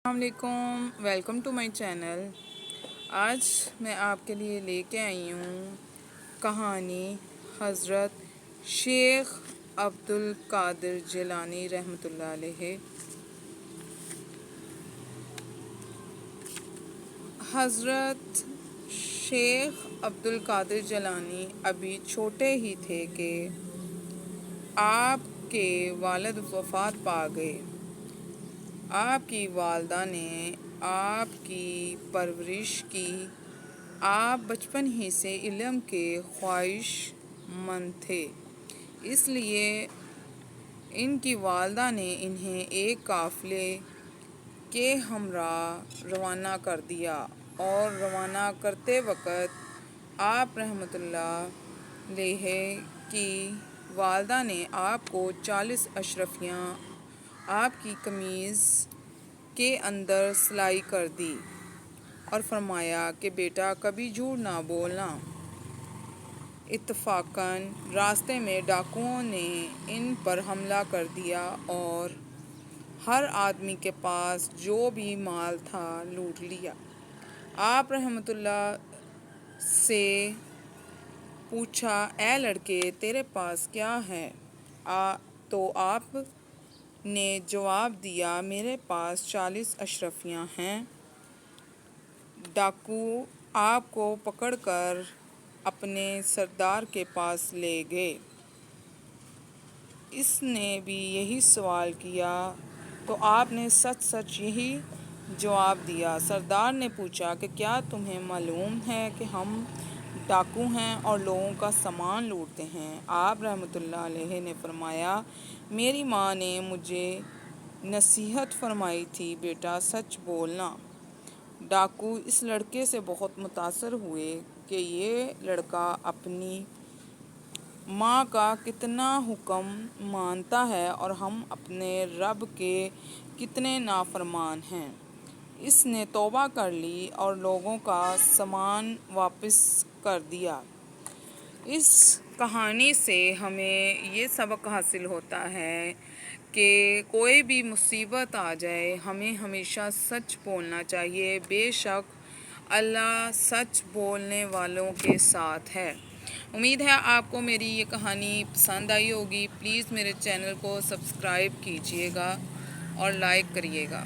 السلام علیکم، welcome to my channel. آج میں آپ کے لیے لے کے آئی ہوں کہانی حضرت شیخ عبد القادر جیلانی رحمۃ اللہ علیہ۔ حضرت شیخ عبد القادر جیلانی ابھی چھوٹے ہی تھے کہ آپ کے والد وفات پا گئے۔ آپ کی والدہ نے آپ کی پرورش کی۔ آپ بچپن ہی سے علم کے خواہش مند تھے، اس لیے ان کی والدہ نے انہیں ایک قافلے کے ہمراہ روانہ کر دیا اور روانہ کرتے وقت آپ رحمۃ اللہ علیہ کی والدہ نے آپ کو 40 اشرفیاں آپ کی قمیض کے اندر سلائی کر دی اور فرمایا کہ بیٹا کبھی جھوٹ نہ بولنا۔ اتفاقاً راستے میں ڈاکوؤں نے ان پر حملہ کر دیا اور ہر آدمی کے پاس جو بھی مال تھا لوٹ لیا۔ آپ رحمۃ اللہ سے پوچھا، اے لڑکے تیرے پاس کیا ہے؟ تو آپ نے جواب دیا، میرے پاس 40 اشرفیاں ہیں۔ ڈاکو آپ کو پکڑ کر اپنے سردار کے پاس لے گئے۔ اس نے بھی یہی سوال کیا تو آپ نے سچ سچ یہی جواب دیا۔ سردار نے پوچھا کہ کیا تمہیں معلوم ہے کہ ہم ڈاکو ہیں اور لوگوں کا سامان لوٹتے ہیں؟ آپ رحمۃ اللہ علیہ نے فرمایا، میری ماں نے مجھے نصیحت فرمائی تھی، بیٹا سچ بولنا۔ ڈاکو اس لڑکے سے بہت متاثر ہوئے کہ یہ لڑکا اپنی ماں کا کتنا حکم مانتا ہے اور ہم اپنے رب کے کتنے نافرمان ہیں۔ اس نے توبہ کر لی اور لوگوں کا سامان واپس کر دیا۔ اس کہانی سے ہمیں یہ سبق حاصل ہوتا ہے کہ کوئی بھی مصیبت آ جائے ہمیں ہمیشہ سچ بولنا چاہیے۔ بے شک اللہ سچ بولنے والوں کے ساتھ ہے۔ امید ہے آپ کو میری یہ کہانی پسند آئی ہوگی۔ پلیز میرے چینل کو سبسکرائب کیجیے گا اور لائک کریے گا۔